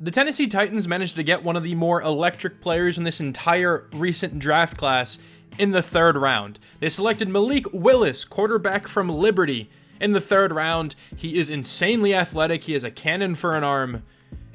The Tennessee Titans managed to get one of the more electric players in this entire recent draft class in the 3rd round. They selected Malik Willis, quarterback from Liberty, in the 3rd round. He is insanely athletic. He has a cannon for an arm,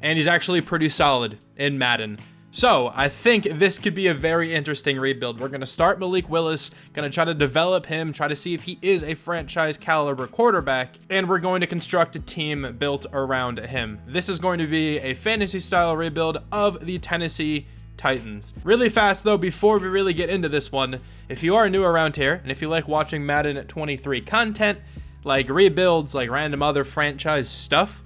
and he's actually pretty solid in Madden. So I think this could be a very interesting rebuild. We're going to start Malik Willis, going to try to develop him, try to see if he is a franchise caliber quarterback, and we're going to construct a team built around him. This is going to be a fantasy style rebuild of the Tennessee Titans. Really fast though, before we really get into this one, if you are new around here, and if you like watching Madden 23 content, like rebuilds, like random other franchise stuff,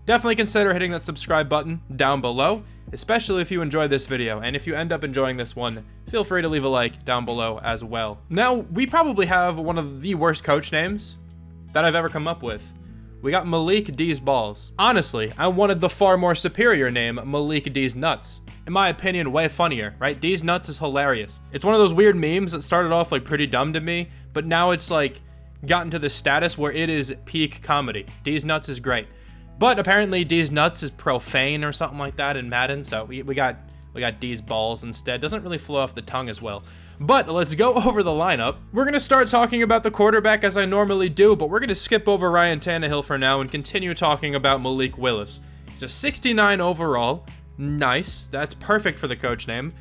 definitely consider hitting that subscribe button down below, especially if you enjoy this video. And if you end up enjoying this one, feel free to leave a like down below as well. Now, we probably have one of the worst coach names that I've ever come up with. We got Malik D's Balls. Honestly, I wanted the far more superior name, Malik D's Nuts. In my opinion, way funnier, right? D's Nuts is hilarious. It's one of those weird memes that started off like pretty dumb to me, but now it's like gotten to the status where it is peak comedy. D's Nuts is great. But apparently D's Nuts is profane or something like that in Madden, so we got D's Balls instead. Doesn't really flow off the tongue as well. But let's go over the lineup. We're going to start talking about the quarterback as I normally do, but we're going to skip over Ryan Tannehill for now and continue talking about Malik Willis. He's a 69 overall. Nice. That's perfect for the coach name.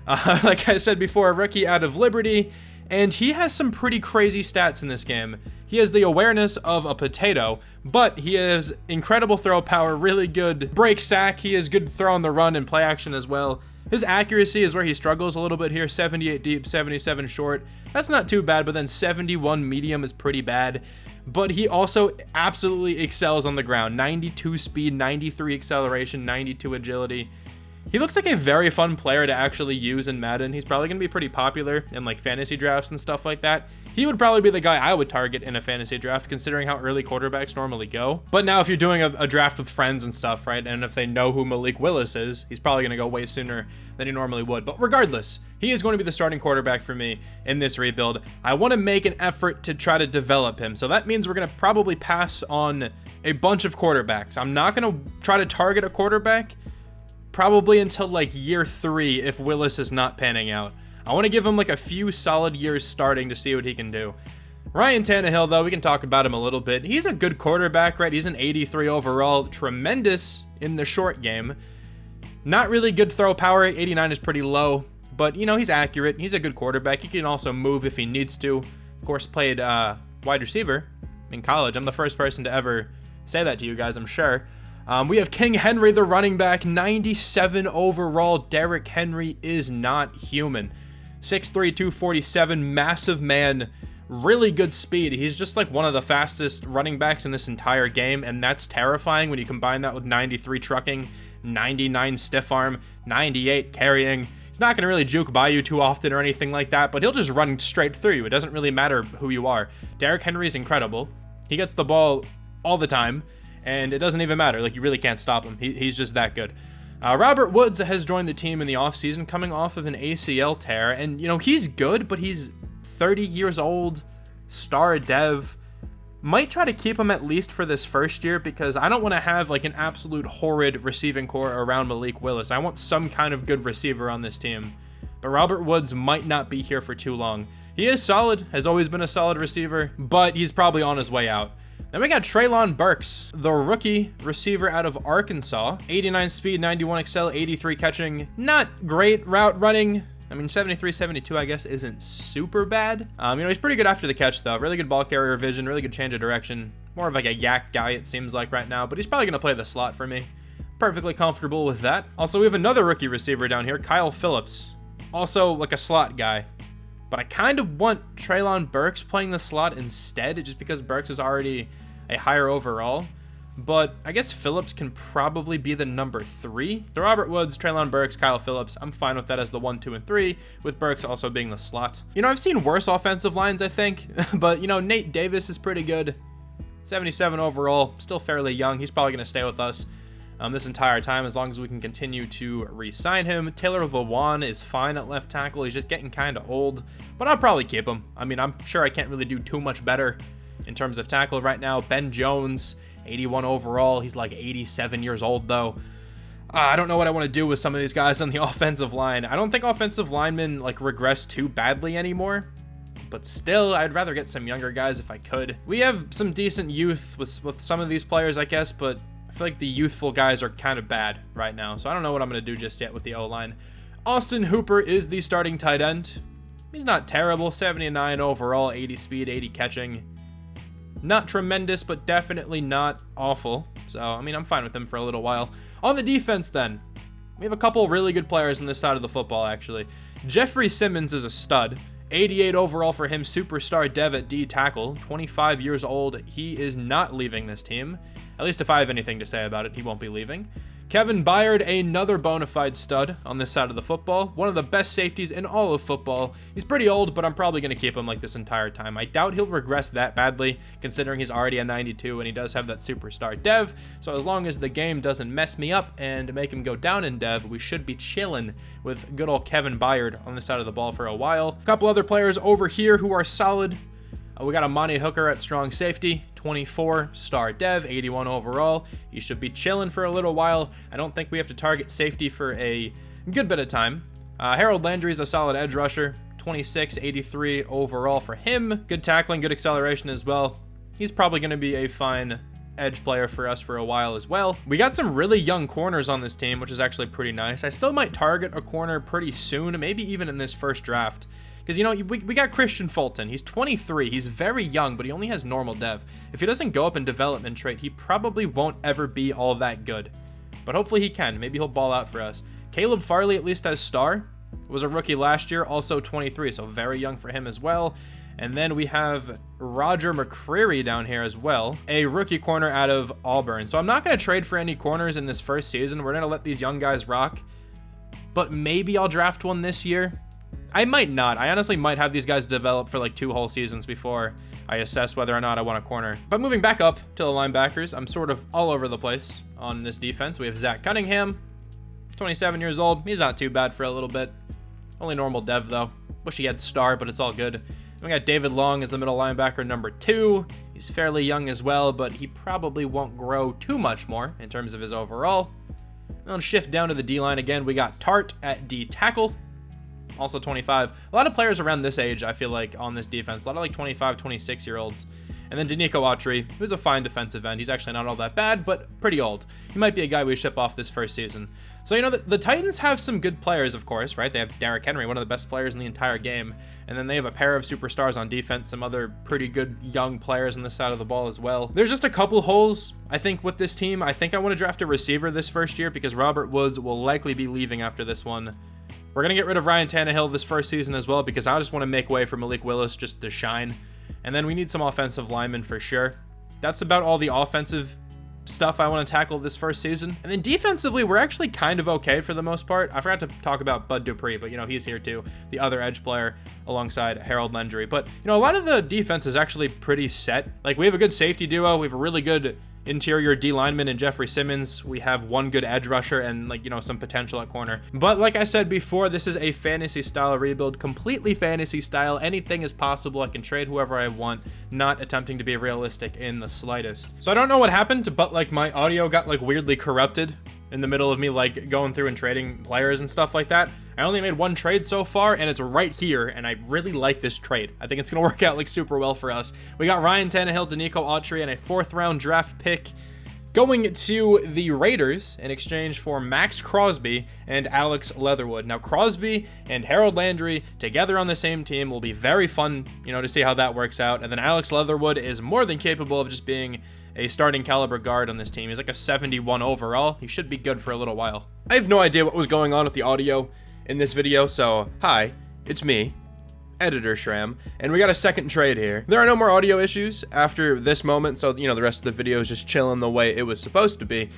Like I said before, a rookie out of Liberty. And he has some pretty crazy stats in this game. He has the awareness of a potato, but he has incredible throw power, really good break sack. He has good throw on the run and play action as well. His accuracy is where he struggles a little bit here. 78 deep, 77 short. That's not too bad, but then 71 medium is pretty bad. But he also absolutely excels on the ground. 92 speed, 93 acceleration, 92 agility. He looks like a very fun player to actually use in Madden. He's probably going to be pretty popular in like fantasy drafts and stuff like that. He would probably be the guy I would target in a fantasy draft, considering how early quarterbacks normally go. But now if you're doing a draft with friends and stuff, right, and if they know who Malik Willis is, he's probably going to go way sooner than he normally would. But regardless, he is going to be the starting quarterback for me in this rebuild. I want to make an effort to try to develop him. So that means we're going to probably pass on a bunch of quarterbacks. I'm not going to try to target a quarterback probably until like year 3 if Willis is not panning out. I want to give him like a few solid years starting to see what he can do. Ryan Tannehill, though, we can talk about him a little bit. He's a good quarterback, right? He's an 83 overall, tremendous in the short game. Not really good throw power. 89 is pretty low, but you know, he's accurate. He's a good quarterback. He can also move if he needs to. Of course, played wide receiver in college. I'm the first person to ever say that to you guys, I'm sure. We have King Henry, the running back, 97 overall. Derrick Henry is not human. 6'3", 247, massive man, really good speed. He's just like one of the fastest running backs in this entire game, and that's terrifying when you combine that with 93 trucking, 99 stiff arm, 98 carrying. He's not going to really juke by you too often or anything like that, but he'll just run straight through you. It doesn't really matter who you are. Derrick Henry is incredible. He gets the ball all the time, and it doesn't even matter. Like, you really can't stop him. He's just that good. Robert Woods has joined the team in the offseason, coming off of an ACL tear. And, you know, he's good, but he's 30 years old, star dev. Might try to keep him at least for this first year, because I don't want to have, like, an absolute horrid receiving core around Malik Willis. I want some kind of good receiver on this team. But Robert Woods might not be here for too long. He is solid, has always been a solid receiver, but he's probably on his way out. Then we got Traylon Burks, the rookie receiver out of Arkansas. 89 speed, 91 excel, 83 catching. Not great route running. I mean, 73, 72, I guess, isn't super bad. You know, he's pretty good after the catch, though. Really good ball carrier vision, really good change of direction. More of like a yak guy, it seems like right now, but he's probably going to play the slot for me. Perfectly comfortable with that. Also, we have another rookie receiver down here, Kyle Phillips. Also, like a slot guy. But I kind of want Traylon Burks playing the slot instead, just because Burks is already a higher overall. But I guess Phillips can probably be the number 3. So Robert Woods, Traylon Burks, Kyle Phillips, I'm fine with that as the 1, 2, and 3, with Burks also being the slot. You know, I've seen worse offensive lines, I think, but, you know, Nate Davis is pretty good. 77 overall, still fairly young. He's probably going to stay with us this entire time as long as we can continue to re-sign him. Taylor Lewan is fine at left tackle. He's just getting kind of old, but I'll probably keep him. I mean, I'm sure I can't really do too much better in terms of tackle right now. Ben Jones, 81 overall. He's like 87 years old, though. I don't know what I want to do with some of these guys on the offensive line. I don't think offensive linemen like regress too badly anymore, but still, I'd rather get some younger guys if I could. We have some decent youth with some of these players, I guess, but I feel like the youthful guys are kind of bad right now, so I don't know what I'm going to do just yet with the O-line. Austin Hooper is the starting tight end. He's not terrible, 79 overall, 80 speed, 80 catching. Not tremendous, but definitely not awful. So, I mean, I'm fine with him for a little while. On the defense, then, we have a couple really good players on this side of the football, actually. Jeffrey Simmons is a stud. 88 overall for him, superstar dev at D tackle. 25 years old. He is not leaving this team. At least if I have anything to say about it, he won't be leaving. Kevin Byard, another bona fide stud on this side of the football. One of the best safeties in all of football. He's pretty old, but I'm probably going to keep him like this entire time. I doubt he'll regress that badly, considering he's already a 92 and he does have that superstar dev. So as long as the game doesn't mess me up and make him go down in dev, we should be chilling with good old Kevin Byard on this side of the ball for a while. A couple other players over here who are solid. We got Amani Hooker at strong safety, 24 star dev, 81 overall. He should be chilling for a little while. I don't think we have to target safety for a good bit of time. Harold Landry is a solid edge rusher, 26, 83 overall for him. Good tackling, good acceleration as well. He's probably going to be a fine edge player for us for a while as well. We got some really young corners on this team, which is actually pretty nice. I still might target a corner pretty soon, maybe even in this first draft. Because, you know, we got Christian Fulton. He's 23. He's very young, but he only has normal dev. If he doesn't go up in development trait, he probably won't ever be all that good. But hopefully he can. Maybe he'll ball out for us. Caleb Farley at least has star. Was a rookie last year, also 23, so very young for him as well. And then we have Roger McCreary down here as well, a rookie corner out of Auburn. So I'm not going to trade for any corners in this first season. We're going to let these young guys rock. But maybe I'll draft one this year. I might not. I honestly might have these guys develop for like 2 whole seasons before I assess whether or not I want a corner. But moving back up to the linebackers, I'm sort of all over the place on this defense. We have Zach Cunningham, 27 years old. He's not too bad for a little bit. Only normal dev though. Wish he had star, but it's all good. We got David Long as the middle linebacker, number 2. He's fairly young as well, but he probably won't grow too much more in terms of his overall. I'll shift down to the D-line again. We got Tart at D tackle. Also 25. A lot of players around this age, I feel like, on this defense. A lot of like 25, 26-year-olds. And then Danico Autry, who's a fine defensive end. He's actually not all that bad, but pretty old. He might be a guy we ship off this first season. So, you know, the Titans have some good players, of course, right? They have Derrick Henry, one of the best players in the entire game. And then they have a pair of superstars on defense, some other pretty good young players on this side of the ball as well. There's just a couple holes, I think, with this team. I think I want to draft a receiver this first year because Robert Woods will likely be leaving after this one. We're going to get rid of Ryan Tannehill this first season as well because I just want to make way for Malik Willis just to shine. And then we need some offensive linemen for sure. That's about all the offensive stuff I want to tackle this first season. And then defensively, we're actually kind of okay for the most part. I forgot to talk about Bud Dupree, but, you know, he's here too. The other edge player alongside Harold Landry. But, you know, a lot of the defense is actually pretty set. Like, we have a good safety duo. We have a really good interior D lineman in Jeffrey Simmons. We have one good edge rusher and, like, you know, some potential at corner. But like I said before, this is a fantasy style rebuild, completely fantasy style. Anything is possible. I can trade whoever I want, not attempting to be realistic in the slightest. So I don't know what happened, but like my audio got like weirdly corrupted in the middle of me like going through and trading players and stuff like that. I only made one trade so far, and it's right here, and I really like this trade. I think it's going to work out like super well for us. We got Ryan Tannehill, Danico Autry, and a 4th round draft pick going to the Raiders in exchange for Max Crosby and Alex Leatherwood. Now, Crosby and Harold Landry together on the same team will be very fun, you know, to see how that works out. And then Alex Leatherwood is more than capable of just being a starting caliber guard on this team. He's like a 71 overall. He should be good for a little while. I have no idea what was going on with the audio in this video, so hi, it's me, Editor Shram, and we got a second trade here. There are no more audio issues after this moment, so, you know, the rest of the video is just chilling the way it was supposed to be.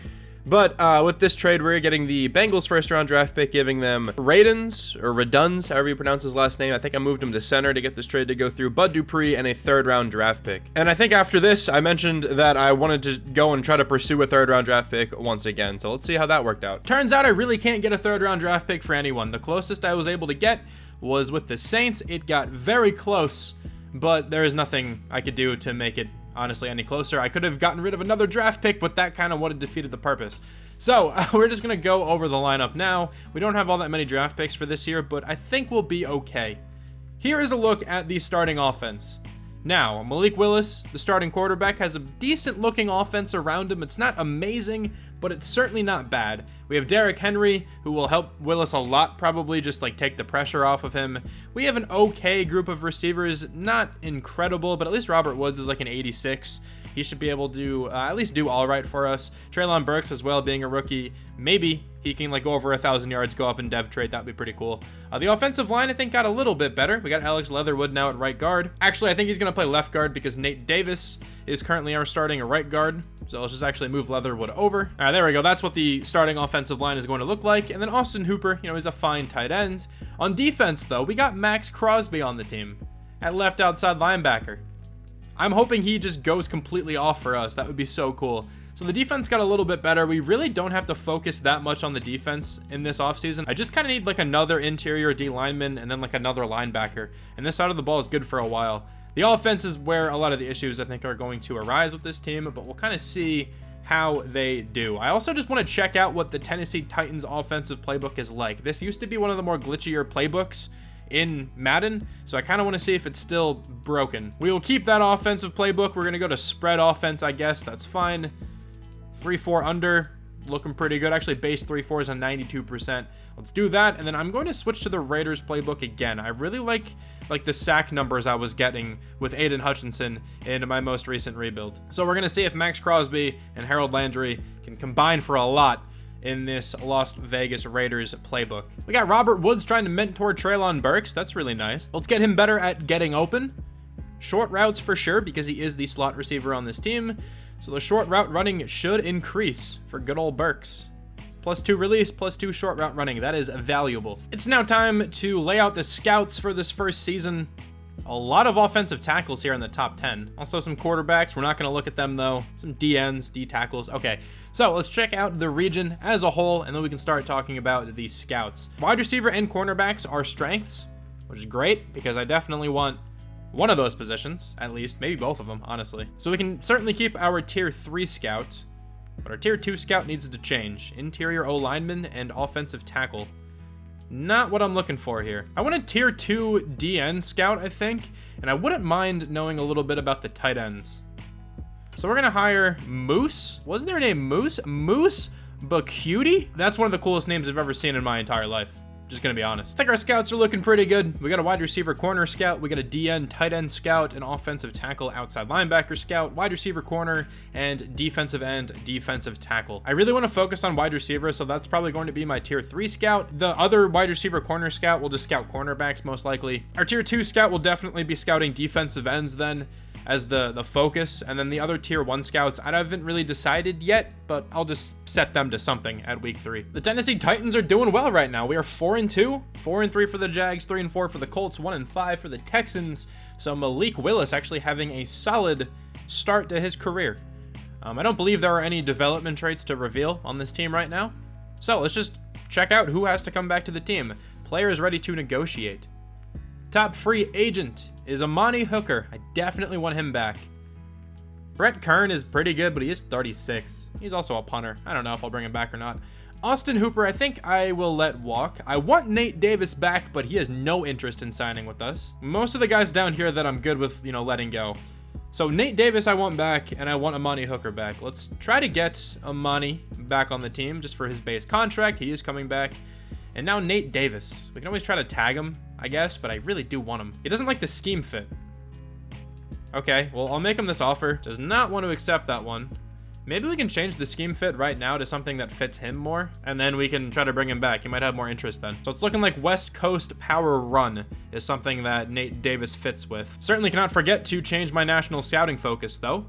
But with this trade, we're getting the Bengals 1st round draft pick, giving them Raduns, or Raduns, however you pronounce his last name. I think I moved him to center to get this trade to go through. Bud Dupree and a 3rd round draft pick. And I think after this, I mentioned that I wanted to go and try to pursue a 3rd round draft pick once again. So let's see how that worked out. Turns out I really can't get a 3rd round draft pick for anyone. The closest I was able to get was with the Saints. It got very close, but there is nothing I could do to make it honestly any closer. I could have gotten rid of another draft pick, but that kind of would have defeated the purpose. So we're just going to go over the lineup now. We don't have all that many draft picks for this year, but I think we'll be okay. Here is a look at the starting offense. Now, Malik Willis, the starting quarterback, has a decent looking offense around him. It's not amazing, but it's certainly not bad. We have Derrick Henry, who will help Willis a lot, probably just like take the pressure off of him. We have an okay group of receivers, not incredible, but at least Robert Woods is like an 86. He should be able to at least do all right for us. Traylon Burks as well, being a rookie. Maybe he can like go over 1,000 yards, go up in dev trade. That'd be pretty cool. The offensive line, I think, got a little bit better. We got Alex Leatherwood now at right guard. Actually, I think he's going to play left guard because Nate Davis is currently our starting right guard. So let's just actually move Leatherwood over. All right, there we go. That's what the starting offensive line is going to look like. And then Austin Hooper, you know, he's a fine tight end. On defense, though, we got Max Crosby on the team at left outside linebacker. I'm hoping he just goes completely off for us. That would be so cool. So the defense got a little bit better. We really don't have to focus that much on the defense in this offseason. I just kind of need like another interior D lineman and then like another linebacker. And this side of the ball is good for a while. The offense is where a lot of the issues I think are going to arise with this team, but we'll kind of see how they do. I also just want to check out what the Tennessee Titans offensive playbook is like. This used to be one of the more glitchier playbooks in Madden, so I kind of want to see if it's still broken. We will keep that offensive playbook. We're going to go to spread offense, I guess. That's fine. 3-4 under, looking pretty good. Actually, base 3-4 is on 92%. Let's do that, and then I'm going to switch to the Raiders playbook again. I really like the sack numbers I was getting with Aiden Hutchinson in my most recent rebuild. So we're going to see if Max Crosby and Harold Landry can combine for a lot in this Las Vegas Raiders playbook. We got Robert Woods trying to mentor Traylon Burks. That's really nice. Let's get him better at getting open. Short routes for sure, because he is the slot receiver on this team. So the short route running should increase for good old Burks. +2 release, +2 short route running. That is valuable. It's now time to lay out the scouts for this first season. A lot of offensive tackles here in the top 10. Also some quarterbacks. We're not going to look at them though. Some DNs, D tackles. Okay, so let's check out the region as a whole, and then we can start talking about the scouts. Wide receiver and cornerbacks are strengths, which is great because I definitely want one of those positions, at least, maybe both of them, honestly. So we can certainly keep our tier 3 scout, but our tier 2 scout needs to change. Interior O lineman and offensive tackle. Not what I'm looking for here. I want a tier 2 DN scout, I think, and I wouldn't mind knowing a little bit about the tight ends. So we're gonna hire Moose. Wasn't their name Moose? Moose Bacutie? That's one of the coolest names I've ever seen in my entire life. Just gonna be honest. I think our scouts are looking pretty good. We got a wide receiver corner scout, we got a DN tight end scout, an offensive tackle outside linebacker scout, wide receiver corner, and defensive end defensive tackle. I really want to focus on wide receiver, so that's probably going to be my tier 3 scout. The other wide receiver corner scout will just scout cornerbacks most likely. Our tier 2 scout will definitely be scouting defensive ends then, as the focus, and then the other tier 1 scouts I haven't really decided yet, but I'll just set them to something at week 3. The Tennessee Titans are doing well right now. We are 4-2, 4-3 for the Jags, 3-4 for the Colts, 1-5 for the Texans. So Malik Willis actually having a solid start to his career. I don't believe there are any development traits to reveal on this team right now, so let's just check out who has to come back to the team. Players ready to negotiate. Top free agent is Amani Hooker. I definitely want him back. Brett Kern is pretty good, but he is 36. He's also a punter. I don't know if I'll bring him back or not. Austin Hooper, I think I will let walk. I want Nate Davis back, but he has no interest in signing with us. Most of the guys down here that I'm good with, you know, letting go. So Nate Davis I want back, and I want Amani Hooker back. Let's try to get Amani back on the team just for his base contract. He is coming back. And now Nate Davis. We can always try to tag him, I guess, but I really do want him. He doesn't like the scheme fit. Okay, well, I'll make him this offer. Does not want to accept that one. Maybe we can change the scheme fit right now to something that fits him more, and then we can try to bring him back. He might have more interest then. So it's looking like West Coast Power Run is something that Nate Davis fits with. Certainly cannot forget to change my national scouting focus, though.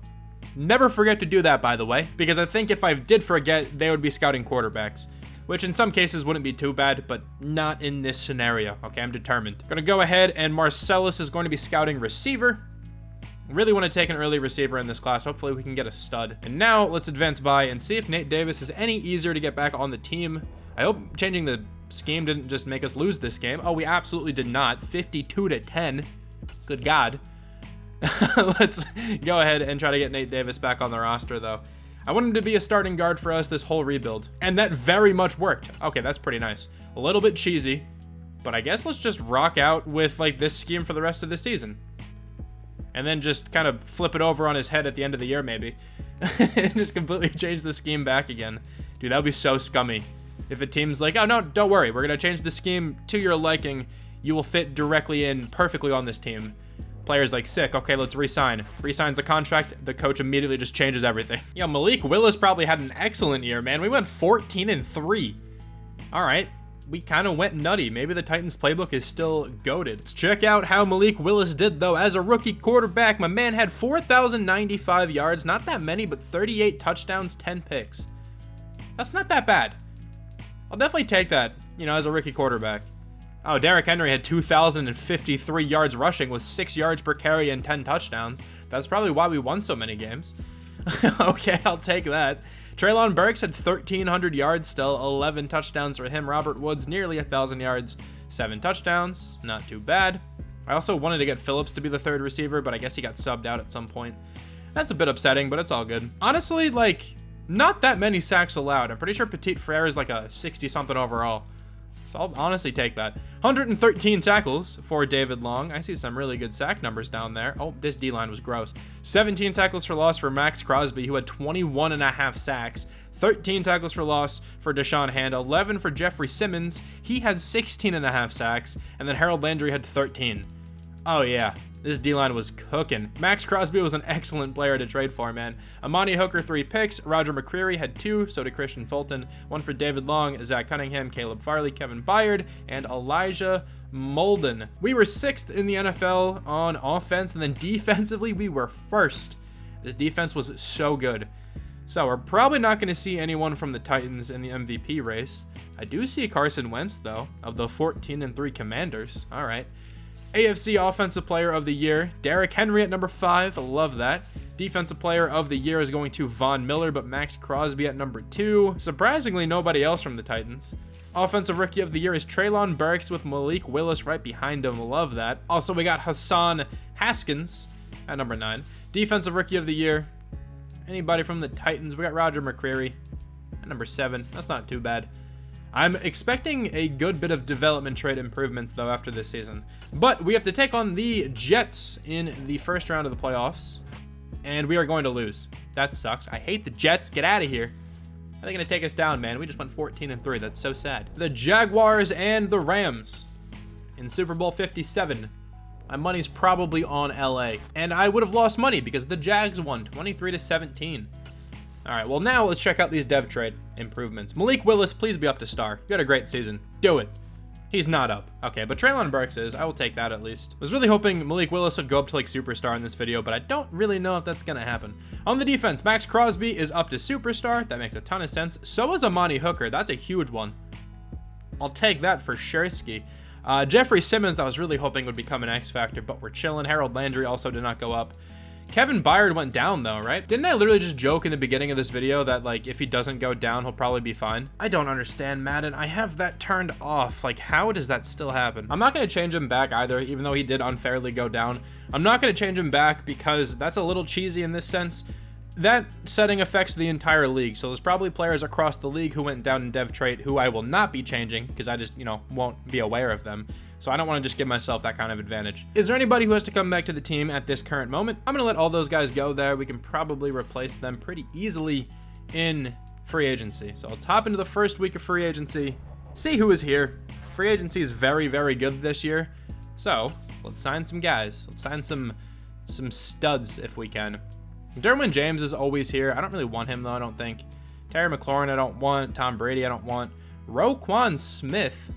Never forget to do that, by the way, because I think if I did forget, they would be scouting quarterbacks, which in some cases wouldn't be too bad, but not in this scenario. Okay, I'm determined. Gonna go ahead, and Marcellus is going to be scouting receiver. Really want to take an early receiver in this class. Hopefully we can get a stud. And now let's advance by and see if Nate Davis is any easier to get back on the team. I hope changing the scheme didn't just make us lose this game. Oh, we absolutely did not. 52-10. Good God. Let's go ahead and try to get Nate Davis back on the roster, though. I want him to be a starting guard for us this whole rebuild, and that very much worked. Okay, that's pretty nice. A little bit cheesy, but I guess let's just rock out with like this scheme for the rest of the season. And then just kind of flip it over on his head at the end of the year, maybe. And just completely change the scheme back again. Dude, that would be so scummy. If a team's like, oh no, don't worry, we're going to change the scheme to your liking. You will fit directly in perfectly on this team. Player's like, sick, okay, let's re-sign. Re-signs the contract, the coach immediately just changes everything. Yeah, Malik Willis probably had an excellent year, man. We went 14-3. All right, we kind of went nutty. Maybe the Titans playbook is still goated. Let's check out how Malik Willis did, though. As a rookie quarterback, my man had 4,095 yards. Not that many, but 38 touchdowns, 10 picks. That's not that bad. I'll definitely take that, you know, as a rookie quarterback. Oh, Derrick Henry had 2,053 yards rushing with 6 yards per carry and 10 touchdowns. That's probably why we won so many games. Okay, I'll take that. Traylon Burks had 1,300 yards still, 11 touchdowns for him. Robert Woods, nearly 1,000 yards, 7 touchdowns. Not too bad. I also wanted to get Phillips to be the third receiver, but I guess he got subbed out at some point. That's a bit upsetting, but it's all good. Honestly, like, not that many sacks allowed. I'm pretty sure Petit Frere is like a 60-something overall. So I'll honestly take that. 113 tackles for David Long. I see some really good sack numbers down there. Oh, this D-line was gross. 17 tackles for loss for Max Crosby, who had 21.5 sacks. 13 tackles for loss for Deshaun Hand. 11 for Jeffrey Simmons. He had 16.5 sacks. And then Harold Landry had 13. Oh, yeah. This D-line was cooking. Max Crosby was an excellent player to trade for, man. Amani Hooker, 3 picks. Roger McCreary had 2, so did Christian Fulton. 1 for David Long, Zach Cunningham, Caleb Farley, Kevin Byard, and Elijah Molden. We were 6th in the NFL on offense, and then defensively, we were 1st. This defense was so good. So we're probably not going to see anyone from the Titans in the MVP race. I do see Carson Wentz, though, of the 14-3 Commanders. All right. AFC Offensive Player of the Year, Derrick Henry at number 5. I love that. Defensive Player of the Year is going to Von Miller, but Max Crosby at number 2. Surprisingly, nobody else from the Titans. Offensive Rookie of the Year is Traylon Burks with Malik Willis right behind him. Love that. Also, we got Hassan Haskins at number 9. Defensive Rookie of the Year, anybody from the Titans. We got Roger McCreary at number 7. That's not too bad. I'm expecting a good bit of development trade improvements, though, after this season. But we have to take on the Jets in the first round of the playoffs, and we are going to lose. That sucks. I hate the Jets. Get out of here. How are they going to take us down, man? We just went 14-3. That's so sad. The Jaguars and the Rams in Super Bowl 57. My money's probably on LA, and I would have lost money because the Jags won 23-17. All right, well, now let's check out these dev trade improvements. Malik Willis, please be up to star. You had a great season. Do it. He's not up. Okay, but Traylon Burks is. I will take that at least. I was really hoping Malik Willis would go up to like superstar in this video, but I don't really know if that's going to happen. On the defense, Max Crosby is up to superstar. That makes a ton of sense. So is Amani Hooker. That's a huge one. I'll take that for sure. Jeffrey Simmons, I was really hoping would become an X Factor, but we're chilling. Harold Landry also did not go up. Kevin Byard went down, though, right? Didn't I literally just joke in the beginning of this video that, like, if he doesn't go down, he'll probably be fine? I don't understand, Madden. I have that turned off. Like, how does that still happen? I'm not going to change him back either, even though he did unfairly go down. I'm not going to change him back because that's a little cheesy in this sense. That setting affects the entire league, so there's probably players across the league who went down in dev trait who I will not be changing because I just, you know, won't be aware of them. So I don't want to just give myself that kind of advantage. Is there anybody who has to come back to the team at this current moment? I'm going to let all those guys go there. We can probably replace them pretty easily in free agency. So let's hop into the first week of free agency, see who is here. Free agency is very, very good this year. So let's sign some guys. Let's sign some studs if we can. Derwin James is always here. I don't really want him, though, I don't think. Terry McLaurin, I don't want. Tom Brady, I don't want. Roquan Smith.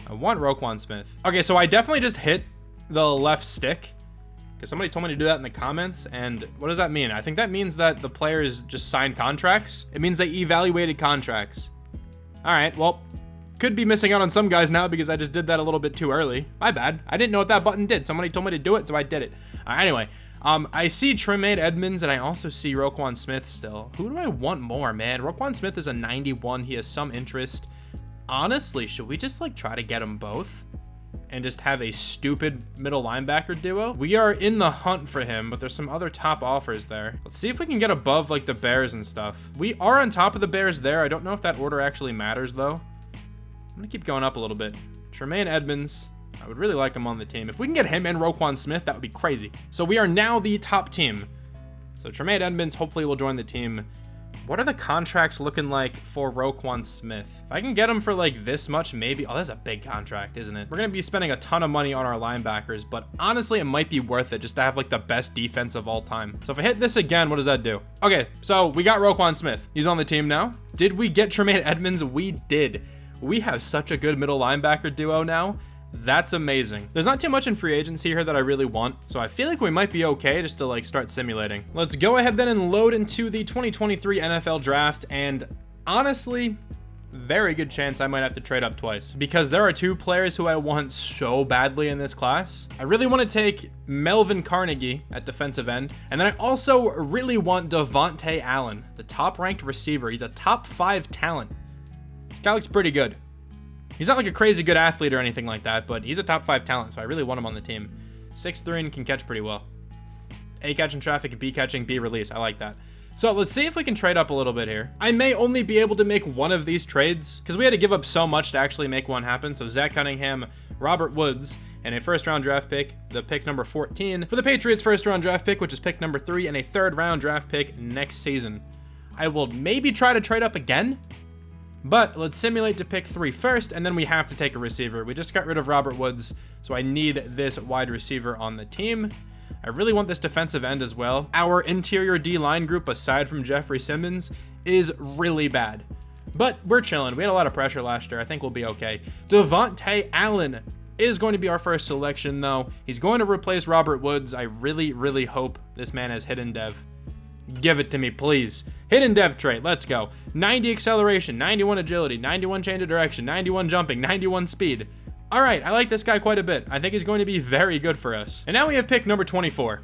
I want Roquan Smith. Okay, so I definitely just hit the left stick because somebody told me to do that in the comments. And what does that mean? I think that means that the players just signed contracts. It means they evaluated contracts. All right, well, could be missing out on some guys now because I just did that a little bit too early. My bad. I didn't know what that button did. Somebody told me to do it, so I did it. Anyway. I see Tremaine Edmonds, and I also see Roquan Smith still. Who do I want more, man? Roquan Smith is a 91. He has some interest. Honestly, should we just, like, try to get them both? and just have a stupid middle linebacker duo. We are in the hunt for him, but there's some other top offers there. Let's see if we can get above like the Bears and stuff. We are on top of the Bears there. I don't know if that order actually matters though. I'm gonna keep going up a little bit. Tremaine Edmunds, I would really like him on the team. If we can get him and Roquan Smith, that would be crazy. So we are now the top team. So Tremaine Edmunds hopefully will join the team. What are the contracts looking like for Roquan Smith? If I can get him for like this much, maybe. Oh, that's a big contract, isn't it? We're going to be spending a ton of money on our linebackers, but honestly, it might be worth it just to have like the best defense of all time. So if I hit this again, what does that do? Okay, so we got Roquan Smith. He's on the team now. Did we get Tremaine Edmunds? We did. We have such a good middle linebacker duo now. That's amazing. There's not too much in free agency here that I really want, so I feel like we might be okay just to like start simulating. Let's go ahead then and load into the 2023 NFL draft, and honestly, very good chance I might have to trade up twice because there are two players who I want so badly in this class. I really want to take Melvin Carnegie at defensive end, and then I also really want Devontae Allen, the top ranked receiver. He's a top 5 talent. This guy looks pretty good. He's not like a crazy good athlete or anything like that, but he's a top 5 talent, so I really want him on the team. 6'3" and can catch pretty well. A, catching traffic, B, catching, B, release. I like that. So let's see if we can trade up a little bit here. I may only be able to make one of these trades because we had to give up so much to actually make one happen. So Zach Cunningham, Robert Woods, and a first-round draft pick, the pick number 14. For the Patriots' first-round draft pick, which is pick number 3, and a third-round draft pick next season. I will maybe try to trade up again. But let's simulate to pick 3 first, and then we have to take a receiver. We just got rid of Robert Woods, so I need this wide receiver on the team. I really want this defensive end as well. Our interior D-line group, aside from Jeffrey Simmons, is really bad. But we're chilling. We had a lot of pressure last year. I think we'll be okay. Devontae Allen is going to be our first selection, though. He's going to replace Robert Woods. I really, really hope this man has hidden dev. Give it to me, please. Hidden dev trait. Let's go. 90 acceleration, 91 agility, 91 change of direction, 91 jumping, 91 speed. All right, I like this guy quite a bit. I think he's going to be very good for us. And now we have pick number 24.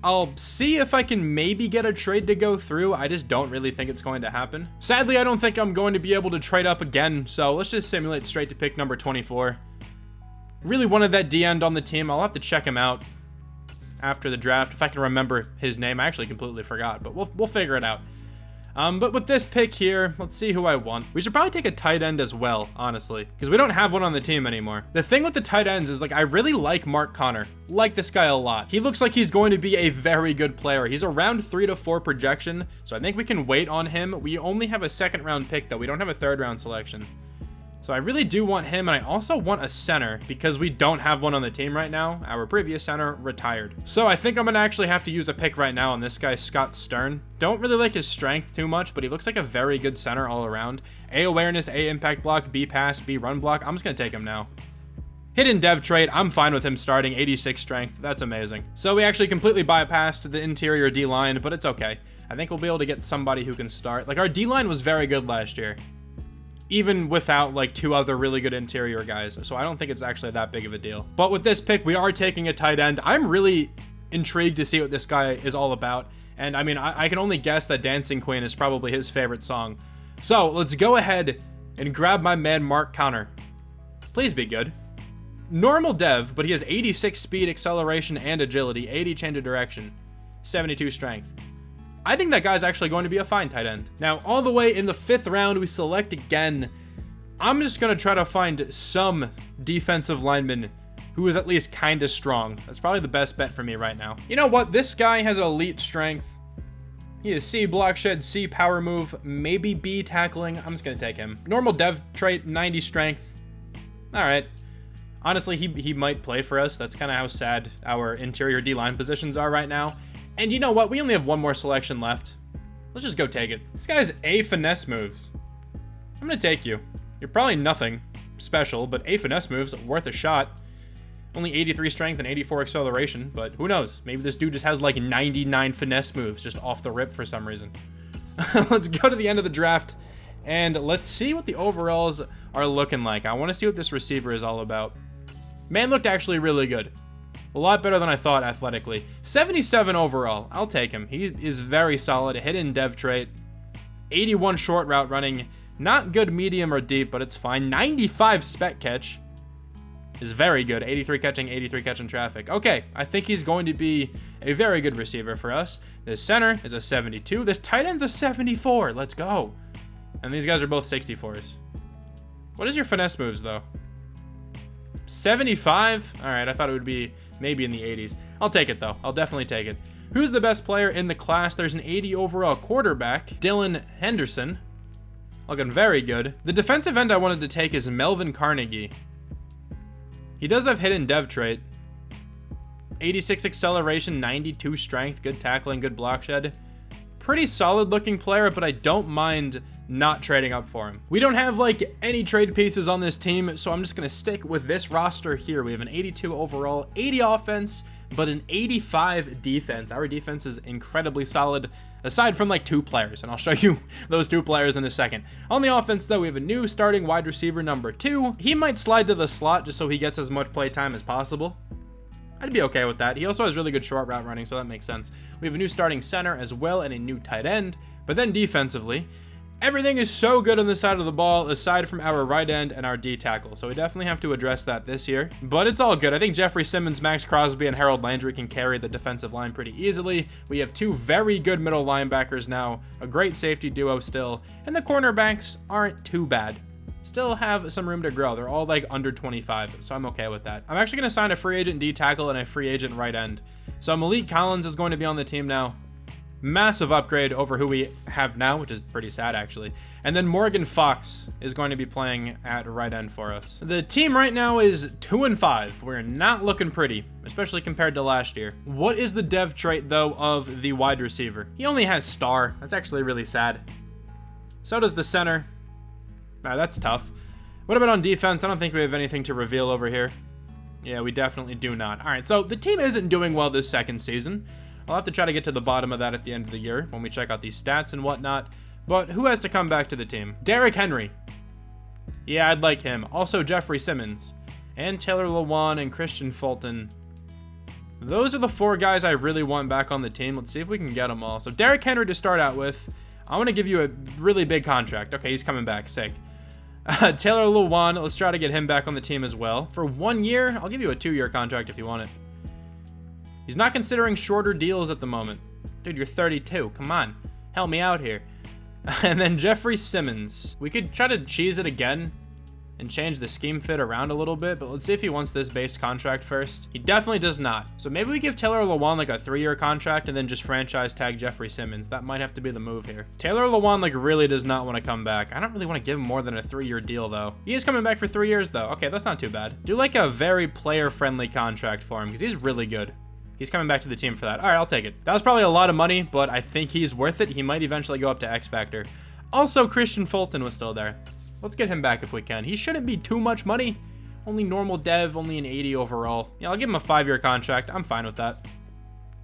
I'll see if I can maybe get a trade to go through. I just don't really think it's going to happen. Sadly, I don't think I'm going to be able to trade up again. So let's just simulate straight to pick number 24. Really wanted that D end on the team. I'll have to check him out after the draft if I can remember his name. I actually completely forgot, but we'll figure it out. But with this pick here, let's see who I want. We should probably take a tight end as well, honestly, because we don't have one on the team anymore. The thing with the tight ends is like I really like Mark Connor. Like this guy a lot. He looks like he's going to be a very good player. He's around 3 to 4 projection, so I think we can wait on him. We only have a 2nd round pick though. We don't have a 3rd round selection. So I really do want him, and I also want a center because we don't have one on the team right now. Our previous center retired. So I think I'm going to actually have to use a pick right now on this guy, Scott Stern. Don't really like his strength too much, but he looks like a very good center all around. A awareness, A impact block, B pass, B run block. I'm just going to take him now. Hidden dev trait, I'm fine with him starting. 86 strength, that's amazing. So we actually completely bypassed the interior D-line, but it's okay. I think we'll be able to get somebody who can start. Like our D-line was very good last year, even without like 2 other really good interior guys. So I don't think it's actually that big of a deal. But with this pick, we are taking a tight end. I'm really intrigued to see what this guy is all about. And I mean, I can only guess that Dancing Queen is probably his favorite song. So let's go ahead and grab my man, Mark Connor. Please be good. Normal dev, but he has 86 speed, acceleration, and agility, 80 change of direction, 72 strength. I think that guy's actually going to be a fine tight end. Now, all the way in the 5th round, we select again. I'm just going to try to find some defensive lineman who is at least kind of strong. That's probably the best bet for me right now. You know what? This guy has elite strength. He has C block shed, C power move, maybe B tackling. I'm just going to take him. Normal dev trait, 90 strength. All right. Honestly, he might play for us. That's kind of how sad our interior D-line positions are right now. And you know what? We only have 1 more selection left. Let's just go take it. This guy has A finesse moves. I'm going to take you. You're probably nothing special, but A finesse moves, worth a shot. Only 83 strength and 84 acceleration, but who knows? Maybe this dude just has like 99 finesse moves just off the rip for some reason. Let's go to the end of the draft, and let's see what the overalls are looking like. I want to see what this receiver is all about. Man looked actually really good. A lot better than I thought athletically. 77 overall. I'll take him. He is very solid. A hidden dev trait. 81 short route running. Not good medium or deep, but it's fine. 95 spec catch. is very good. 83 catching, 83 catching traffic. Okay, I think he's going to be a very good receiver for us. This center is a 72. This tight end's a 74. Let's go. And these guys are both 64s. What is your finesse moves, though? 75? All right, I thought it would be maybe in the 80s. I'll take it, though. I'll definitely take it. Who's the best player in the class? There's an 80 overall quarterback, Dylan Henderson. Looking very good. The defensive end I wanted to take is Melvin Carnegie. He does have hidden dev trait. 86 acceleration, 92 strength, good tackling, good block shed. Pretty solid looking player, but I don't mind not trading up for him. We don't have like any trade pieces on this team, so I'm just gonna stick with this roster here. We have an 82 overall, 80 offense, but an 85 defense. Our defense is incredibly solid, aside from like 2 players, and I'll show you those 2 players in a second. On the offense, though, we have a new starting wide receiver, number 2. He might slide to the slot just so he gets as much play time as possible. I'd be okay with that. He also has really good short route running, so that makes sense. We have a new starting center as well and a new tight end. But then defensively, everything is so good on this side of the ball, aside from our right end and our D tackle. So we definitely have to address that this year. But it's all good. I think Jeffrey Simmons, Max Crosby, and Harold Landry can carry the defensive line pretty easily. We have 2 very good middle linebackers now, a great safety duo still, and the cornerbacks aren't too bad. Still have some room to grow. They're all like under 25, so I'm okay with that. I'm actually going to sign a free agent D tackle and a free agent right end. So Malik Collins is going to be on the team now. Massive upgrade over who we have now, which is pretty sad actually. And then Morgan Fox is going to be playing at right end for us. The team right now is 2-5. We're not looking pretty, especially compared to last year. What is the dev trait though of the wide receiver? He only has star. That's actually really sad. So does the center. That's tough. What about on defense? I don't think we have anything to reveal over here. Yeah, we definitely do not. All right, so the team isn't doing well this second season. I'll have to try to get to the bottom of that at the end of the year when we check out these stats and whatnot. But who has to come back to the team? Derrick Henry. Yeah, I'd like him. Also Jeffrey Simmons. And Taylor Lewan and Christian Fulton. Those are the 4 guys I really want back on the team. Let's see if we can get them all. So Derrick Henry to start out with. I want to give you a really big contract. Okay, he's coming back. Sick. Taylor Lewan, let's try to get him back on the team as well. For 1 year, I'll give you a 2-year contract if you want it. He's not considering shorter deals at the moment. Dude, you're 32. Come on. Help me out here. And then Jeffrey Simmons. We could try to cheese it again and change the scheme fit around a little bit, but let's see if he wants this base contract first. He definitely does not. So maybe we give Taylor Lewan like a 3-year contract and then just franchise tag Jeffrey Simmons. That might have to be the move here. Taylor Lewan like really does not want to come back. I don't really want to give him more than a 3-year deal though. He is coming back for 3 years though. Okay, that's not too bad. Do like a very player-friendly contract for him because he's really good. He's coming back to the team for that. All right, I'll take it. That was probably a lot of money, but I think he's worth it. He might eventually go up to X Factor. Also, Christian Fulton was still there. Let's get him back if we can. He shouldn't be too much money. Only normal dev, only an 80 overall. Yeah, I'll give him a 5-year contract. I'm fine with that.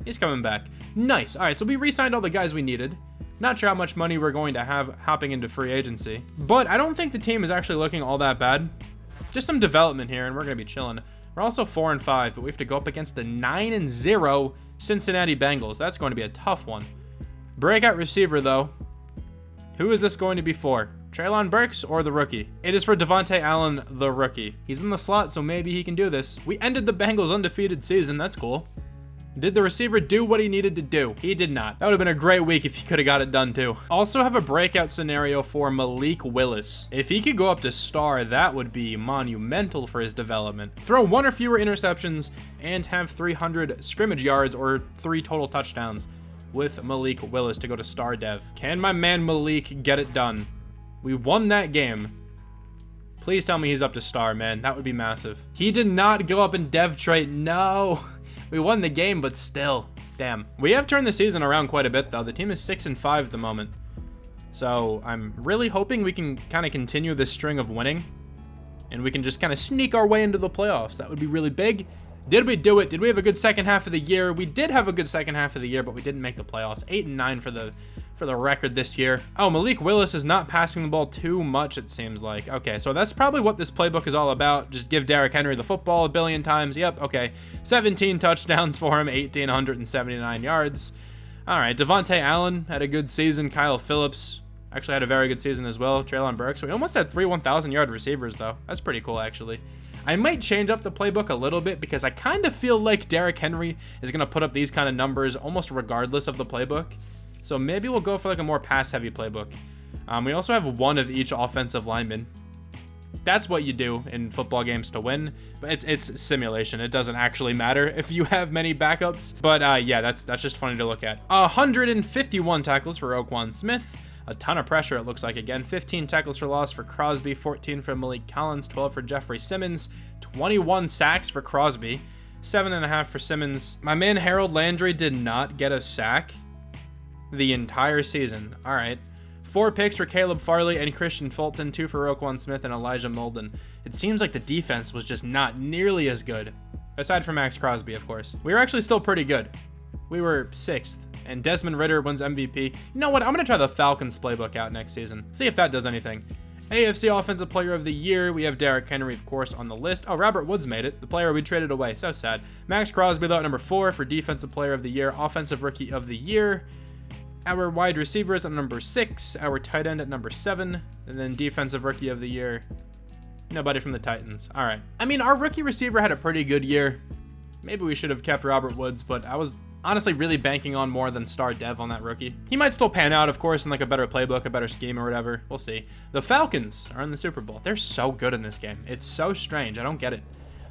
He's coming back. Nice. All right, so we re-signed all the guys we needed. Not sure how much money we're going to have hopping into free agency, but I don't think the team is actually looking all that bad. Just some development here, and we're going to be chilling. We're also 4-5, but we have to go up against the 9-0 Cincinnati Bengals. That's going to be a tough one. Breakout receiver, though. Who is this going to be for? Traylon Burks or the rookie? It is for Devontae Allen, the rookie. He's in the slot, so maybe he can do this. We ended the Bengals' undefeated season. That's cool. Did the receiver do what he needed to do? He did not. That would have been a great week if he could have got it done too. Also have a breakout scenario for Malik Willis. If he could go up to star, that would be monumental for his development. Throw 1 or fewer interceptions and have 300 scrimmage yards or 3 total touchdowns with Malik Willis to go to star dev. Can my man Malik get it done? We won that game. Please tell me he's up to star, man. That would be massive. He did not go up in dev trait. No. We won the game, but still. Damn. We have turned the season around quite a bit, though. The team is 6-5 at the moment. So I'm really hoping we can kind of continue this string of winning. And we can just kind of sneak our way into the playoffs. That would be really big. Did we do it? Did we have a good second half of the year? We did have a good second half of the year, but we didn't make the playoffs. 8-9 for the record this year. Oh, Malik Willis is not passing the ball too much, it seems like. Okay, so that's probably what this playbook is all about. Just give Derrick Henry the football a billion times. Yep, okay. 17 touchdowns for him, 1,879 yards. All right, Devontae Allen had a good season. Kyle Phillips actually had a very good season as well. Traylon Burks. We almost had 3 1,000-yard receivers, though. That's pretty cool, actually. I might change up the playbook a little bit because I kind of feel like Derrick Henry is going to put up these kind of numbers almost regardless of the playbook. So maybe we'll go for like a more pass-heavy playbook. We also have one of each offensive lineman. That's what you do in football games to win, but it's simulation. It doesn't actually matter if you have many backups. But yeah, that's just funny to look at. 151 tackles for Roquan Smith. A ton of pressure, it looks like again. 15 tackles for loss for Crosby, 14 for Malik Collins, 12 for Jeffrey Simmons, 21 sacks for Crosby, 7.5 for Simmons. My man Harold Landry did not get a sack the entire season. All right. 4 picks for Caleb Farley and Christian Fulton, 2 for Roquan Smith and Elijah Molden. It seems like the defense was just not nearly as good, aside from Max Crosby, of course. We were actually still pretty good. We were 6th, and Desmond Ridder wins MVP. You know what? I'm going to try the Falcons playbook out next season. See if that does anything. AFC Offensive Player of the Year. We have Derrick Henry, of course, on the list. Oh, Robert Woods made it. The player we traded away. So sad. Max Crosby, though, at number 4 for Defensive Player of the Year. Offensive Rookie of the Year. Our wide receivers at number 6, our tight end at number 7, and then defensive rookie of the year, nobody from the Titans. All right. I mean, our rookie receiver had a pretty good year. Maybe we should have kept Robert Woods, but I was honestly really banking on more than star dev on that rookie. He might still pan out, of course, in like a better playbook, a better scheme or whatever. We'll see. The Falcons are in the Super Bowl. They're so good in this game. It's so strange. I don't get it.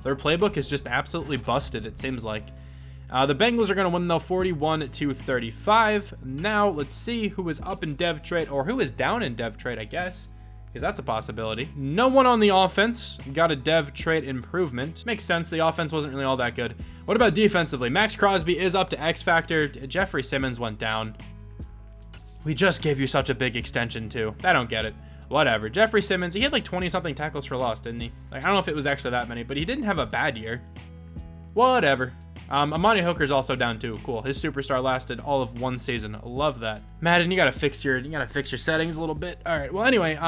Their playbook is just absolutely busted, it seems like. The Bengals are going to win, though, 41-35. Now, let's see who is up in dev trade, or who is down in dev trade, I guess, because that's a possibility. No one on the offense got a dev trade improvement. Makes sense. The offense wasn't really all that good. What about defensively? Max Crosby is up to X Factor. Jeffrey Simmons went down. We just gave you such a big extension, too. I don't get it. Whatever. Jeffrey Simmons, he had like 20-something tackles for loss, didn't he? Like, I don't know if it was actually that many, but he didn't have a bad year. Whatever. Amani Hooker's also down too. Cool. His superstar lasted all of 1 season. Love that. Madden, you gotta fix your settings a little bit. All right. Well, anyway,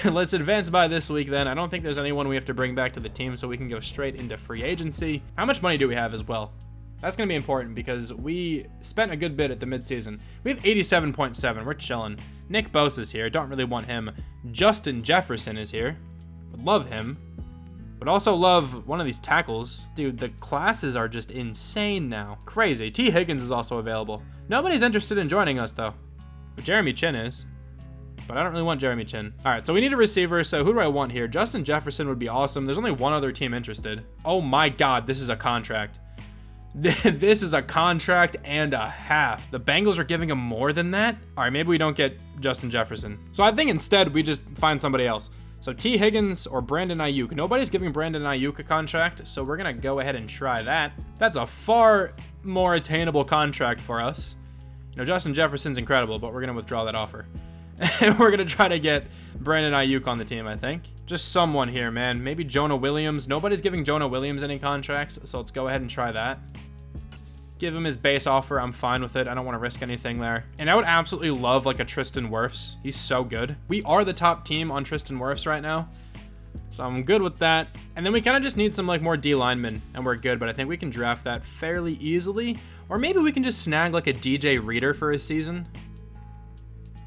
let's advance by this week then. I don't think there's anyone we have to bring back to the team, so we can go straight into free agency. How much money do we have as well? That's gonna be important because we spent a good bit at the midseason. We have 87.7. We're chilling. Nick Bosa's here. Don't really want him. Justin Jefferson is here. Would love him. But also love one of these tackles. Dude, the classes are just insane now. Crazy. T. Higgins is also available. Nobody's interested in joining us, though. But Jeremy Chin is. But I don't really want Jeremy Chin. All right, so we need a receiver. So who do I want here? Justin Jefferson would be awesome. There's only one other team interested. Oh, my God. This is a contract. This is a contract and a half. The Bengals are giving him more than that? All right, maybe we don't get Justin Jefferson. So I think instead we just find somebody else. So T. Higgins or Brandon Ayuk. Nobody's giving Brandon Ayuk a contract, so we're going to go ahead and try that. That's a far more attainable contract for us. You know, Justin Jefferson's incredible, but we're going to withdraw that offer. And we're going to try to get Brandon Ayuk on the team, I think. Just someone here, man. Maybe Jonah Williams. Nobody's giving Jonah Williams any contracts, so let's go ahead and try that. Give him his base offer. I'm fine with it. I don't want to risk anything there. And I would absolutely love like a Tristan Wirfs. He's so good. We are the top team on Tristan Wirfs right now, so I'm good with that. And then we kind of just need some like more D linemen and we're good, but I think we can draft that fairly easily. Or maybe we can just snag like a DJ Reader for a season.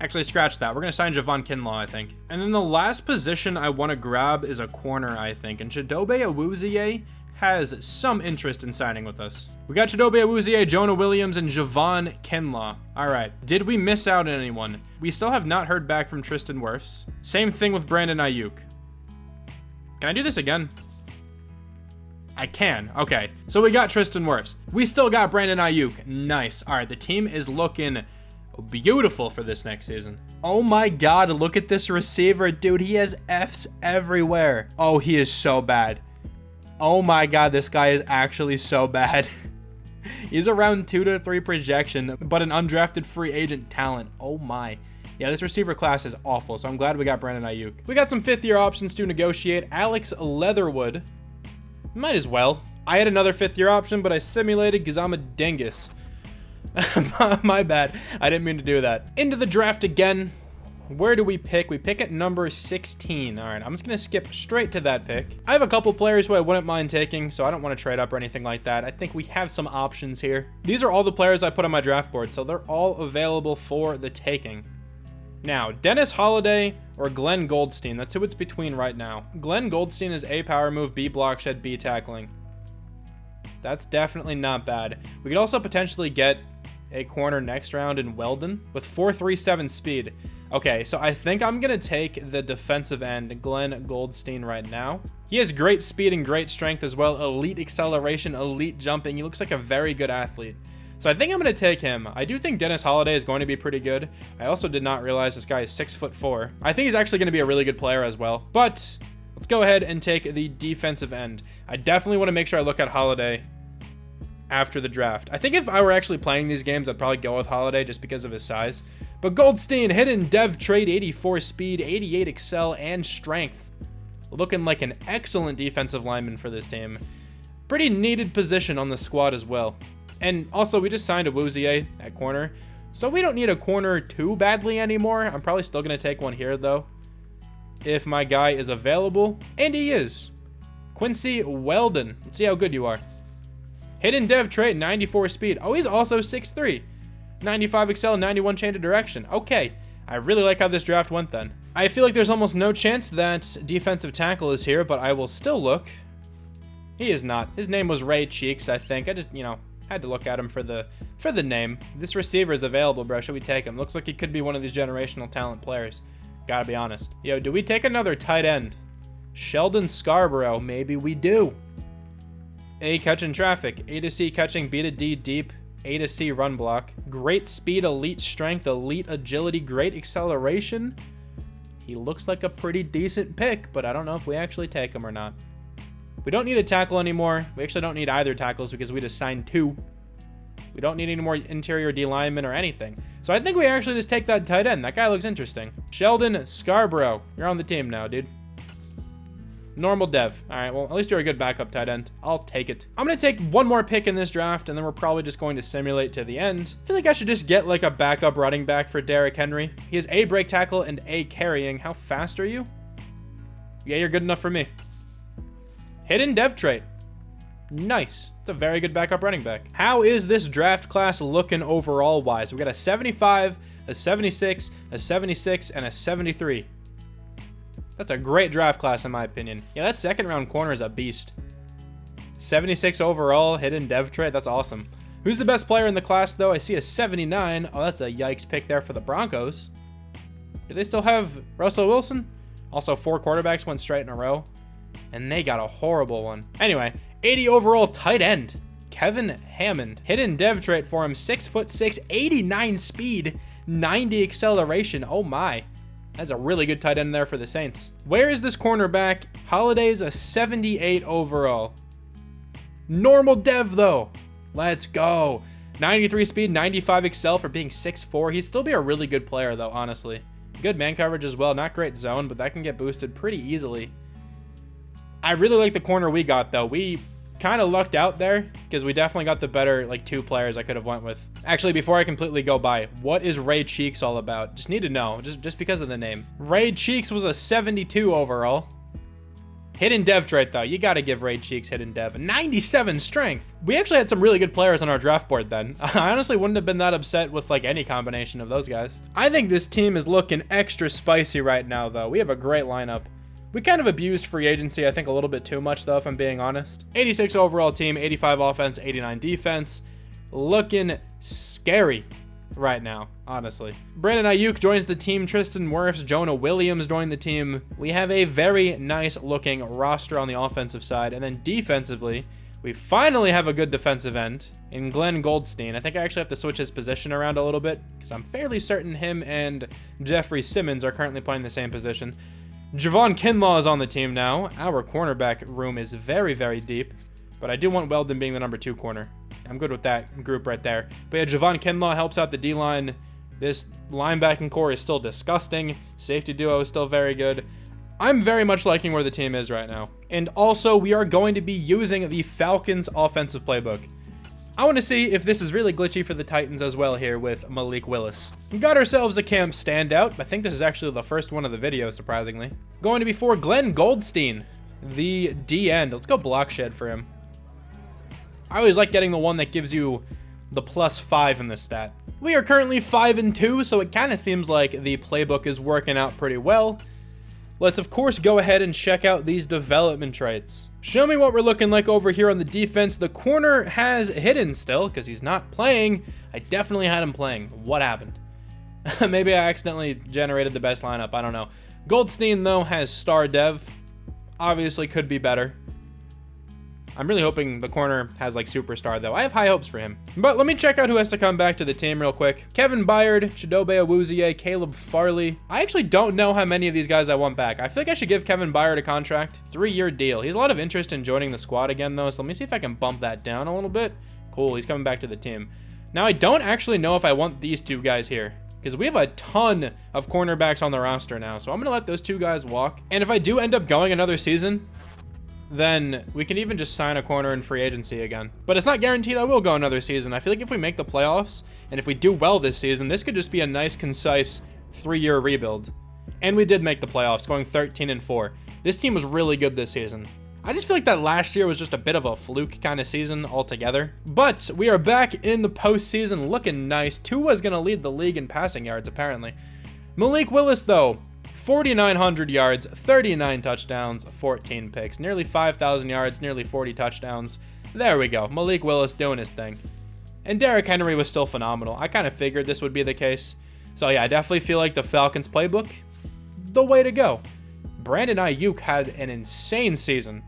Actually, scratch that. We're going to sign Javon Kinlaw, I think. And then the last position I want to grab is a corner, I think. And Chidobe Awuzie has some interest in signing with us. We got Chidobe Awuzie, Jonah Williams, and Javon Kinlaw. All right. Did we miss out on anyone? We still have not heard back from Tristan Wirfs. Same thing with Brandon Ayuk. Can I do this again? I can. Okay. So we got Tristan Wirfs. We still got Brandon Ayuk. Nice. All right. The team is looking beautiful for this next season. Oh my God. Look at this receiver. Dude, he has Fs everywhere. Oh, he is so bad. Oh my God, this guy is actually so bad. He's around 2 to 3 projection, but an undrafted free agent talent. Oh my. Yeah, this receiver class is awful, so I'm glad we got Brandon Ayuk. We got some 5th-year options to negotiate. Alex Leatherwood. Might as well. I had another 5th-year option, but I simulated because I'm a dingus. My bad. I didn't mean to do that. Into the draft again. Where do we pick? We pick at number 16. All right, I'm just going to skip straight to that pick. I have a couple players who I wouldn't mind taking, so I don't want to trade up or anything like that. I think we have some options here. These are all the players I put on my draft board, so they're all available for the taking. Now, Dennis Holiday or Glenn Goldstein. That's who it's between right now. Glenn Goldstein is A, power move, B, block shed, B, tackling. That's definitely not bad. We could also potentially get a corner next round in Weldon with 4.37 speed. Okay, so I think I'm going to take the defensive end, Glenn Goldstein, right now. He has great speed and great strength as well. Elite acceleration, elite jumping. He looks like a very good athlete. So I think I'm going to take him. I do think Dennis Holiday is going to be pretty good. I also did not realize this guy is 6'4". I think he's actually going to be a really good player as well. But let's go ahead and take the defensive end. I definitely want to make sure I look at Holiday after the draft. I think if I were actually playing these games, I'd probably go with Holiday just because of his size. But Goldstein, hidden dev trait, 84 speed, 88 excel, and strength. Looking like an excellent defensive lineman for this team. Pretty needed position on the squad as well. And also, we just signed a Woozier at corner, so we don't need a corner too badly anymore. I'm probably still going to take one here, though, if my guy is available. And he is. Quincy Weldon. Let's see how good you are. Hidden dev trait, 94 speed. Oh, he's also 6'3". 95 excel, 91 change of direction. Okay, I really like how this draft went then. I feel like there's almost no chance that defensive tackle is here, but I will still look. He is not. His name was Ray Cheeks, I think. I just, had to look at him for the name. This receiver is available, bro. Should we take him? Looks like he could be one of these generational talent players. Gotta be honest. Yo, do we take another tight end? Sheldon Scarborough. Maybe we do. A, catching traffic. A to C, catching. B to D, deep. A to C, run block. Great speed, elite strength, elite agility, great acceleration. He looks like a pretty decent pick, but I don't know if we actually take him or not. We don't need a tackle anymore. We actually don't need either tackles because we just signed 2. We don't need any more interior D linemen or anything. So I think we actually just take that tight end. That guy looks interesting. Sheldon Scarborough. You're on the team now, dude. Normal dev. All right, well, at least you're a good backup tight end. I'll take it. I'm going to take one more pick in this draft, and then we're probably just going to simulate to the end. I feel like I should just get like a backup running back for Derrick Henry. He has A, break tackle, and A, carrying. How fast are you? Yeah, you're good enough for me. Hidden dev trait. Nice. It's a very good backup running back. How is this draft class looking overall wise? We got a 75, a 76, a 76, and a 73. That's a great draft class in my opinion. Yeah, that second round corner is a beast. 76 overall, hidden dev trait. That's awesome. Who's the best player in the class though? I see a 79. Oh, that's a yikes pick there for the Broncos. Do they still have Russell Wilson? Also 4 quarterbacks went straight in a row. And they got a horrible one. Anyway, 80 overall tight end, Kevin Hammond. Hidden dev trait for him, 6'6", 89 speed, 90 acceleration. Oh my. That's a really good tight end there for the Saints. Where is this cornerback? Holiday's a 78 overall. Normal dev though. Let's go. 93 speed, 95 excel for being 6'4". He'd still be a really good player though, honestly. Good man coverage as well. Not great zone, but that can get boosted pretty easily. I really like the corner we got though. We kind of lucked out there because we definitely got the better 2 players I could have went with. Actually, before I completely go by, what is Ray Cheeks all about? Just need to know, just because of the name. Ray Cheeks was a 72 overall. Hidden dev trait though. You got to give Ray Cheeks hidden dev. 97 strength. We actually had some really good players on our draft board then. I honestly wouldn't have been that upset with any combination of those guys. I think this team is looking extra spicy right now though. We have a great lineup. We kind of abused free agency, I think, a little bit too much, though, if I'm being honest. 86 overall team, 85 offense, 89 defense. Looking scary right now, honestly. Brandon Ayuk joins the team. Tristan Wirfs, Jonah Williams joined the team. We have a very nice-looking roster on the offensive side. And then defensively, we finally have a good defensive end in Glenn Goldstein. I think I actually have to switch his position around a little bit because I'm fairly certain him and Jeffrey Simmons are currently playing the same position. Javon Kinlaw is on the team now. Our cornerback room is very, very deep, but I do want Weldon being the number 2 corner. I'm good with that group right there. But yeah, Javon Kinlaw helps out the D-line. This linebacking core is still disgusting. Safety duo is still very good. I'm very much liking where the team is right now. And also, we are going to be using the Falcons offensive playbook. I want to see if this is really glitchy for the Titans as well here with Malik Willis. We got ourselves a camp standout. I think this is actually the first one of the video, surprisingly. Going to be for Glenn Goldstein, the D end. Let's go block shed for him. I always like getting the one that gives you the +5 in this stat. We are currently 5-2, so it kind of seems like the playbook is working out pretty well. Let's, of course, go ahead and check out these development traits. Show me what we're looking like over here on the defense. The corner has hidden still because he's not playing. I definitely had him playing. What happened? Maybe I accidentally generated the best lineup. I don't know. Goldstein, though, has star dev. Obviously could be better. I'm really hoping the corner has like superstar though. I have high hopes for him. But let me check out who has to come back to the team real quick. Kevin Byard, Chidobe Awuzie, Caleb Farley. I actually don't know how many of these guys I want back. I feel like I should give Kevin Byard a contract. 3-year deal. He has a lot of interest in joining the squad again though, so let me see if I can bump that down a little bit. Cool, he's coming back to the team. Now I don't actually know if I want these two guys here, because we have a ton of cornerbacks on the roster now, so I'm gonna let those two guys walk. And if I do end up going another season, then we can even just sign a corner in free agency again. But it's not guaranteed I will go another season. I feel like if we make the playoffs, and if we do well this season, this could just be a nice, concise 3-year rebuild. And we did make the playoffs, going 13-4. This team was really good this season. I just feel like that last year was just a bit of a fluke kind of season altogether. But we are back in the postseason, looking nice. Tua's going to lead the league in passing yards, apparently. Malik Willis, though, 4,900 yards, 39 touchdowns, 14 picks, nearly 5,000 yards, nearly 40 touchdowns. There we go. Malik Willis doing his thing. And Derrick Henry was still phenomenal. I kind of figured this would be the case. So yeah, I definitely feel like the Falcons playbook, the way to go. Brandon Ayuk had an insane season.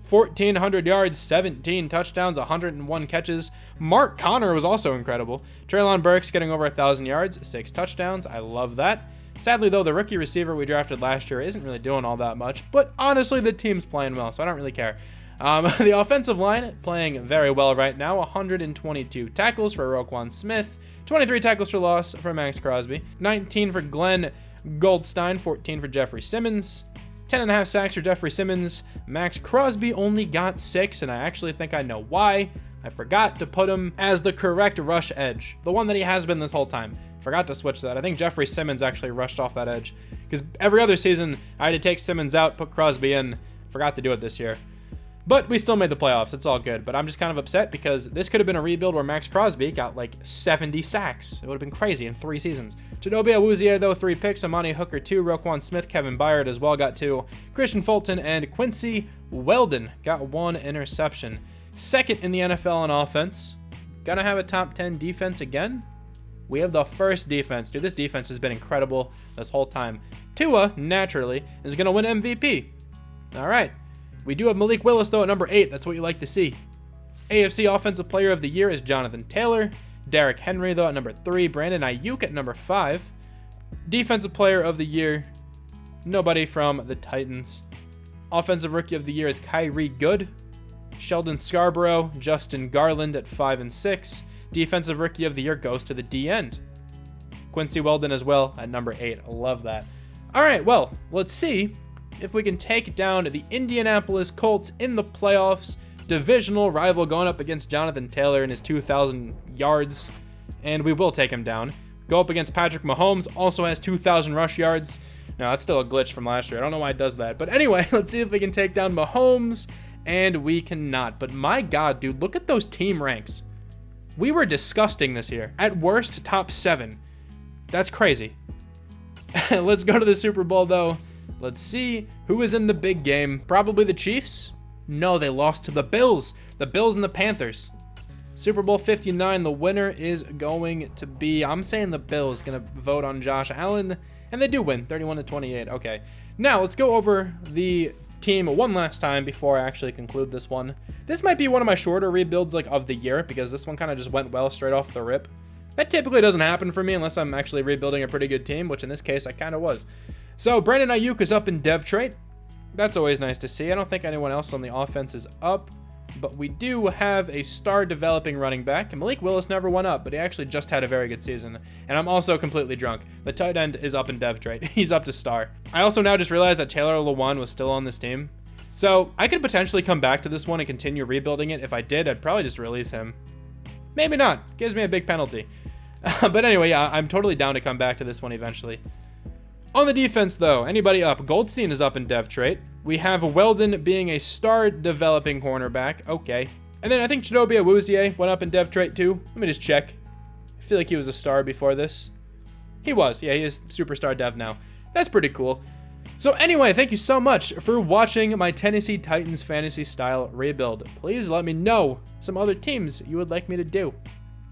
1,400 yards, 17 touchdowns, 101 catches. Mark Connor was also incredible. Traylon Burks getting over 1,000 yards, 6 touchdowns. I love that. Sadly, though, the rookie receiver we drafted last year isn't really doing all that much, but honestly, the team's playing well, so I don't really care. The offensive line playing very well right now. 122 tackles for Roquan Smith, 23 tackles for loss for Max Crosby, 19 for Glenn Goldstein, 14 for Jeffrey Simmons, 10.5 sacks for Jeffrey Simmons. Max Crosby only got 6, and I actually think I know why. I forgot to put him as the correct rush edge, the one that he has been this whole time. Forgot to switch that. I think Jeffrey Simmons actually rushed off that edge, because every other season I had to take Simmons out, put Crosby in. Forgot to do it this year. But we still made the playoffs. It's all good. But I'm just kind of upset because this could have been a rebuild where Max Crosby got like 70 sacks. It would have been crazy in 3 seasons. Chidobe Awuzie, though, 3 picks. Amani Hooker, 2. Roquan Smith, Kevin Byard as well got 2. Christian Fulton and Quincy Weldon got 1 interception. Second in the NFL on offense. Gonna have a top 10 defense again. We have the first defense. Dude, this defense has been incredible this whole time. Tua, naturally, is going to win MVP. All right. We do have Malik Willis, though, at number 8. That's what you like to see. AFC Offensive Player of the Year is Jonathan Taylor. Derrick Henry, though, at number 3. Brandon Ayuk at number 5. Defensive Player of the Year, nobody from the Titans. Offensive Rookie of the Year is Kyrie Good. Sheldon Scarborough, Justin Garland at 5 and 6. Defensive Rookie of the Year goes to the D-end. Quincy Weldon as well at number 8. I love that. All right, well, let's see if we can take down the Indianapolis Colts in the playoffs. Divisional rival going up against Jonathan Taylor and his 2,000 yards, and we will take him down. Go up against Patrick Mahomes, also has 2,000 rush yards. No, that's still a glitch from last year. I don't know why it does that. But anyway, let's see if we can take down Mahomes, and we cannot. But my God, dude, look at those team ranks. We were disgusting this year. At worst, top 7. That's crazy. Let's go to the Super Bowl, though. Let's see who is in the big game. Probably the Chiefs? No, they lost to the Bills. The Bills and the Panthers. Super Bowl 59, the winner is going to be, I'm saying the Bills, going to vote on Josh Allen. And they do win, 31-28. Okay. Now, let's go over the team one last time before I actually conclude this one. This might be one of my shorter rebuilds of the year, because this one kind of just went well straight off the rip. That typically doesn't happen for me unless I'm actually rebuilding a pretty good team, which in this case I kind of was. So Brandon Ayuk is up in dev trait. That's always nice to see. I don't think anyone else on the offense is up, but we do have a star developing running back. And Malik Willis never went up, but he actually just had a very good season. And I'm also completely drunk. The tight end is up in dev trait. He's up to star. I also now just realized that Taylor Lewan was still on this team. So I could potentially come back to this one and continue rebuilding it. If I did, I'd probably just release him. Maybe not. Gives me a big penalty. But anyway, yeah, I'm totally down to come back to this one eventually. On the defense, though, anybody up? Goldstein is up in dev trait. We have Weldon being a star developing cornerback. Okay. And then I think Chidobe Awuzie went up in dev trait too. Let me just check. feel like he was a star before this. He was. Yeah, he is superstar dev now. That's pretty cool. So anyway, thank you so much for watching my Tennessee Titans fantasy style rebuild. Please let me know some other teams you would like me to do,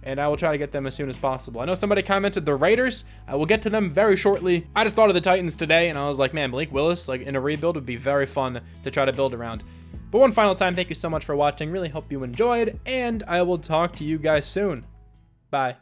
and I will try to get them as soon as possible. I know somebody commented the Raiders. I will get to them very shortly. I just thought of the Titans today, and I was like, man, Malik Willis, like in a rebuild, would be very fun to try to build around. But one final time, thank you so much for watching. Really hope you enjoyed, and I will talk to you guys soon. Bye.